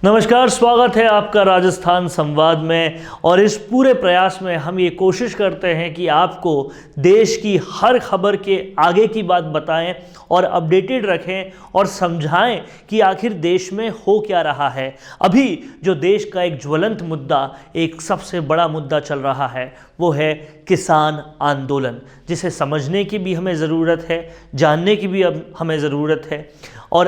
नमस्कार, स्वागत है आपका राजस्थान संवाद में। और इस पूरे प्रयास में हम ये कोशिश करते हैं कि आपको देश की हर खबर के आगे की बात बताएं और अपडेटेड रखें और समझाएं कि आखिर देश में हो क्या रहा है। अभी जो देश का एक ज्वलंत मुद्दा, एक सबसे बड़ा मुद्दा चल रहा है, वो है किसान आंदोलन, जिसे समझने की भी हमें ज़रूरत है, जानने की भी अब हमें ज़रूरत है और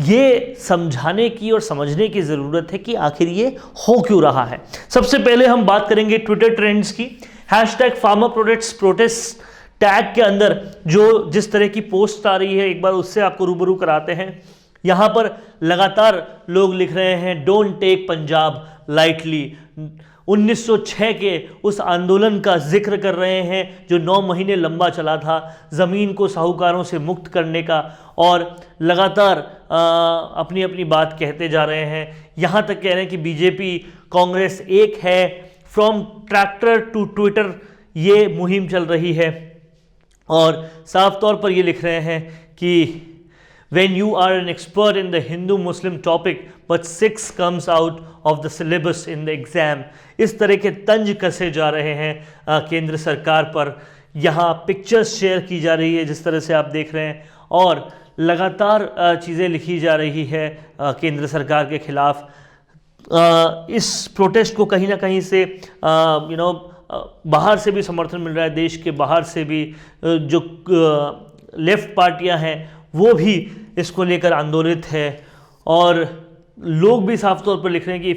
ये समझाने की और समझने की ज़रूरत है कि आखिर ये हो क्यों रहा है। सबसे पहले हम बात करेंगे ट्विटर ट्रेंड्स की। हैशटैग फार्मर प्रोटेस्ट टैग के अंदर जो जिस तरह की पोस्ट आ रही है, एक बार उससे आपको रूबरू कराते हैं। यहाँ पर लगातार लोग लिख रहे हैं, डोंट टेक पंजाब लाइटली। 1906 के उस आंदोलन का जिक्र कर रहे हैं जो 9 महीने लंबा चला था, ज़मीन को साहूकारों से मुक्त करने का, और लगातार अपनी अपनी बात कहते जा रहे हैं। यहाँ तक कह रहे हैं कि बीजेपी कांग्रेस एक है, फ्रॉम ट्रैक्टर टू ट्विटर ये मुहिम चल रही है। और साफ तौर पर ये लिख रहे हैं कि when you are an expert in the Hindu Muslim topic but 6 comes out of the syllabus in the exam। इस तरह के तंज कसे जा रहे हैं केंद्र सरकार पर। यहाँ पिक्चर्स शेयर की जा रही है जिस तरह से आप देख रहे हैं, और लगातार चीज़ें लिखी जा रही है केंद्र सरकार के खिलाफ। इस प्रोटेस्ट को कहीं ना कहीं से बाहर से भी समर्थन मिल रहा है, देश के बाहर से भी जो लेफ्ट पार्टियां हैं वो भी इसको लेकर आंदोलित है। और लोग भी साफ तौर पर लिख रहे हैं कि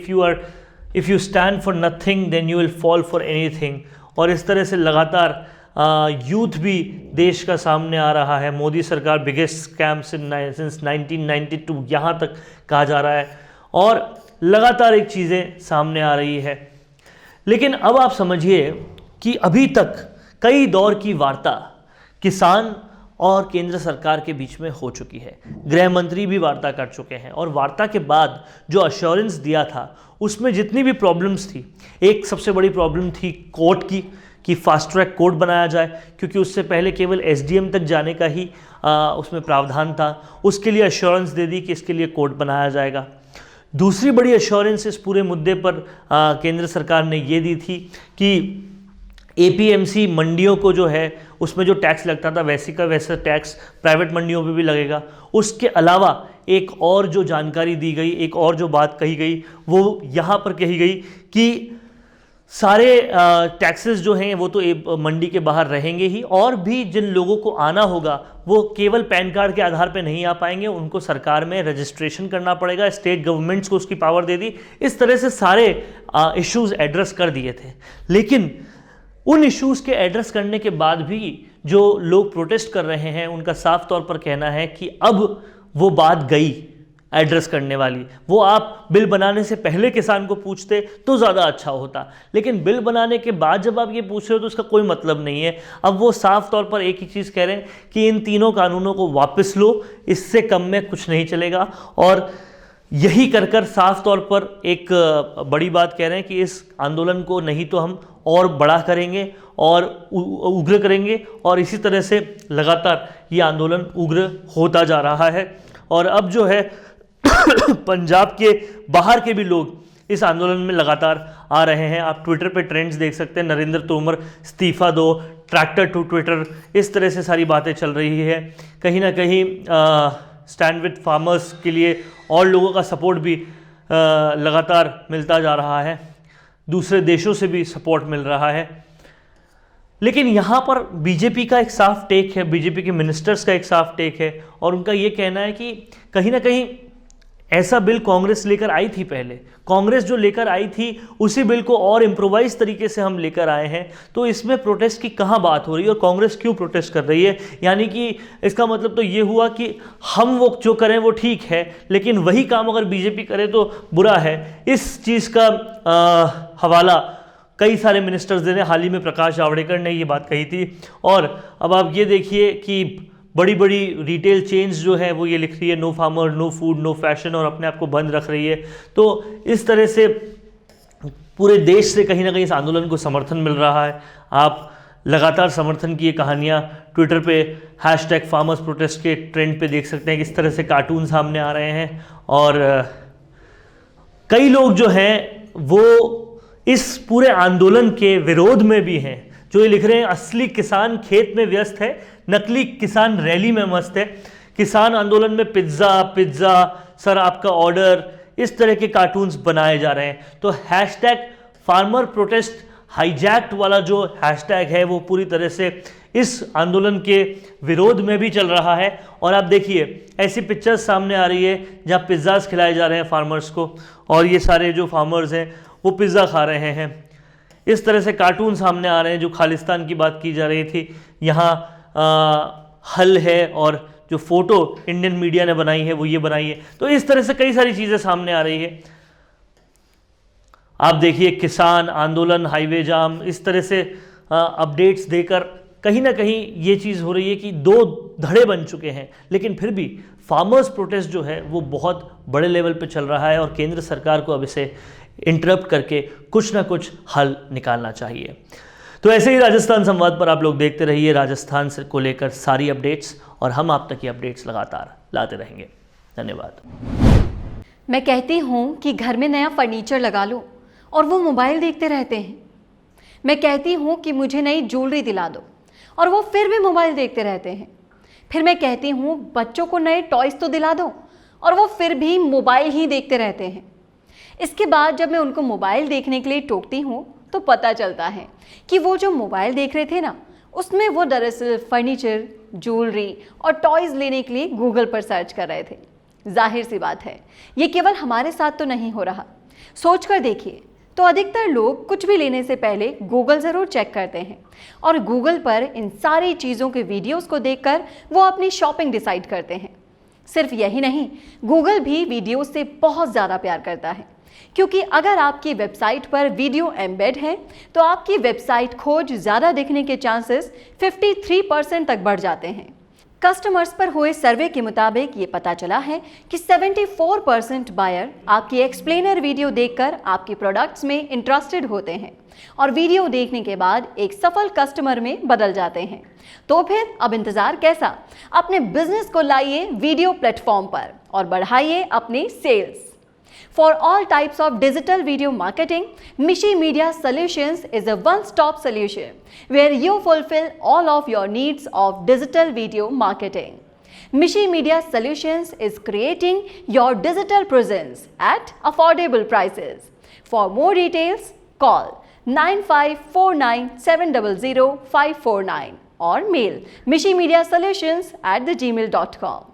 if you stand for nothing then you will fall for anything. और इस तरह से लगातार यूथ भी देश का सामने आ रहा है। मोदी सरकार बिगेस्ट स्कैम सिंस 1992 यहाँ तक कहा जा रहा है, और लगातार एक चीज़ें सामने आ रही है। लेकिन अब आप समझिए कि अभी तक कई दौर की वार्ता किसान और केंद्र सरकार के बीच में हो चुकी है। गृह मंत्री भी वार्ता कर चुके हैं, और वार्ता के बाद जो अश्योरेंस दिया था उसमें जितनी भी प्रॉब्लम्स थी, एक सबसे बड़ी प्रॉब्लम थी कोर्ट की, कि फास्ट ट्रैक कोर्ट बनाया जाए, क्योंकि उससे पहले केवल एसडीएम तक जाने का ही उसमें प्रावधान था। उसके लिए अश्योरेंस दे दी कि इसके लिए कोर्ट बनाया जाएगा। दूसरी बड़ी अश्योरेंस इस पूरे मुद्दे पर केंद्र सरकार ने ये दी थी कि एपीएमसी मंडियों को जो है उसमें जो टैक्स लगता था वैसे का वैसा टैक्स प्राइवेट मंडियों पे भी लगेगा। उसके अलावा एक और जो जानकारी दी गई, एक और जो बात कही गई, वो यहाँ पर कही गई कि सारे टैक्सेस जो हैं वो तो मंडी के बाहर रहेंगे ही, और भी जिन लोगों को आना होगा वो केवल पैन कार्ड के आधार पे नहीं आ पाएंगे, उनको सरकार में रजिस्ट्रेशन करना पड़ेगा। स्टेट गवर्नमेंट्स को उसकी पावर दे दी। इस तरह से सारे इश्यूज एड्रेस कर दिए थे। लेकिन उन इश्यूज़ के एड्रेस करने के बाद भी जो लोग प्रोटेस्ट कर रहे हैं उनका साफ तौर पर कहना है कि अब वो बात गई एड्रेस करने वाली। वो आप बिल बनाने से पहले किसान को पूछते तो ज़्यादा अच्छा होता, लेकिन बिल बनाने के बाद जब आप ये पूछ रहे हो तो उसका कोई मतलब नहीं है। अब वो साफ तौर पर एक ही चीज़ कह रहे हैं कि इन तीनों कानूनों को वापस लो, इससे कम में कुछ नहीं चलेगा। और यही कर कर साफ तौर पर एक बड़ी बात कह रहे हैं कि इस आंदोलन को नहीं तो हम और बड़ा करेंगे और उग्र करेंगे, और इसी तरह से लगातार ये आंदोलन उग्र होता जा रहा है। और अब जो है पंजाब के बाहर के भी लोग इस आंदोलन में लगातार आ रहे हैं। आप ट्विटर पे ट्रेंड्स देख सकते हैं, नरेंद्र तोमर इस्तीफा दो, ट्रैक्टर टू ट्विटर, इस तरह से सारी बातें चल रही है। कहीं ना कहीं स्टैंड विद फार्मर्स के लिए और लोगों का सपोर्ट भी लगातार मिलता जा रहा है, दूसरे देशों से भी सपोर्ट मिल रहा है। लेकिन यहाँ पर बीजेपी का एक साफ टेक है, बीजेपी के मिनिस्टर्स का एक साफ टेक है, और उनका ये कहना है कि कहीं ना कहीं ऐसा बिल कांग्रेस लेकर आई थी पहले, कांग्रेस जो लेकर आई थी उसी बिल को और इम्प्रोवाइज तरीके से हम लेकर आए हैं, तो इसमें प्रोटेस्ट की कहाँ बात हो रही है और कांग्रेस क्यों प्रोटेस्ट कर रही है। यानी कि इसका मतलब तो ये हुआ कि हम वो जो करें वो ठीक है, लेकिन वही काम अगर बीजेपी करे तो बुरा है। इस चीज़ का हवाला कई सारे मिनिस्टर्स दे रहे हैं। हाल ही में प्रकाश जावड़ेकर ने ये बात कही थी, और अब आप ये देखिए कि बड़ी बड़ी रिटेल चेन्स जो है वो ये लिख रही है no farmer, no food, no fashion, और अपने आप को बंद रख रही है। तो इस तरह से पूरे देश से कहीं ना कहीं इस आंदोलन को समर्थन मिल रहा है। आप लगातार समर्थन की ये कहानियाँ ट्विटर पे हैशटैग फार्मर्स प्रोटेस्ट के ट्रेंड पे देख सकते हैं, किस तरह से कार्टून सामने आ रहे हैं। और कई लोग जो हैं वो इस पूरे आंदोलन के विरोध में भी हैं, जो ये लिख रहे हैं असली किसान खेत में व्यस्त है, नकली किसान रैली में मस्त है। किसान आंदोलन में पिज्ज़ा पिज्ज़ा सर आपका ऑर्डर, इस तरह के कार्टून्स बनाए जा रहे हैं। तो हैशटैग फार्मर प्रोटेस्ट हाईजैक्ट वाला जो हैशटैग है वो पूरी तरह से इस आंदोलन के विरोध में भी चल रहा है। और आप देखिए ऐसी पिक्चर्स सामने आ रही है जहाँ पिज्ज़ास खिलाए जा रहे हैं फार्मर्स को, और ये सारे जो फार्मर्स हैं वो पिज़्ज़ा खा रहे हैं। इस तरह से कार्टून सामने आ रहे हैं। जो खालिस्तान की बात की जा रही थी, यहाँ हल है, और जो फोटो इंडियन मीडिया ने बनाई है वो ये बनाई है। तो इस तरह से कई सारी चीज़ें सामने आ रही है। आप देखिए किसान आंदोलन, हाईवे जाम, इस तरह से अपडेट्स देकर कहीं ना कहीं ये चीज़ हो रही है कि दो धड़े बन चुके हैं, लेकिन फिर भी फार्मर्स प्रोटेस्ट जो है वो बहुत बड़े लेवल पे चल रहा है और केंद्र सरकार को अब इसे इंटरप्ट करके कुछ ना कुछ हल निकालना चाहिए। तो ऐसे ही राजस्थान संवाद पर आप लोग देखते रहिए राजस्थान से को लेकर सारी अपडेट्स, और हम आप तक ये अपडेट्स लगातार लाते रहेंगे। धन्यवाद। मैं कहती हूँ कि घर में नया फर्नीचर लगा लो और वो मोबाइल देखते रहते हैं। मैं कहती हूँ कि मुझे नई ज्वेलरी दिला दो और वो फिर भी मोबाइल देखते रहते हैं। फिर मैं कहती हूँ बच्चों को नए टॉयज़ तो दिला दो और वो फिर भी मोबाइल ही देखते रहते हैं। इसके बाद जब मैं उनको मोबाइल देखने के लिए टोकती हूँ तो पता चलता है कि वो जो मोबाइल देख रहे थे ना, उसमें वो दरअसल फर्नीचर, ज्वेलरी और टॉयज़ लेने के लिए गूगल पर सर्च कर रहे थे। जाहिर सी बात है, ये केवल हमारे साथ तो नहीं हो रहा। सोच कर देखिए तो अधिकतर लोग कुछ भी लेने से पहले गूगल ज़रूर चेक करते हैं, और गूगल पर इन सारी चीज़ों के वीडियोस को देखकर वो अपनी शॉपिंग डिसाइड करते हैं। सिर्फ यही नहीं, गूगल भी वीडियो से बहुत ज़्यादा प्यार करता है, क्योंकि अगर आपकी वेबसाइट पर वीडियो एम्बेड है तो आपकी वेबसाइट खोज ज़्यादा दिखने के चांसेस 53% तक बढ़ जाते हैं। कस्टमर्स पर हुए सर्वे के मुताबिक ये पता चला है कि 74% बायर आपकी एक्सप्लेनर वीडियो देखकर आपके प्रोडक्ट्स में इंटरेस्टेड होते हैं और वीडियो देखने के बाद एक सफल कस्टमर में बदल जाते हैं। तो फिर अब इंतजार कैसा? अपने बिजनेस को लाइए वीडियो प्लेटफॉर्म पर और बढ़ाइए अपने sales. For all types of digital video marketing, Mishi Media Solutions is a one-stop solution where you fulfill all of your needs of digital video marketing. Mishi Media Solutions is creating your digital presence at affordable prices. For more details, call 9549700549 or mail mishimediasolutions@gmail.com.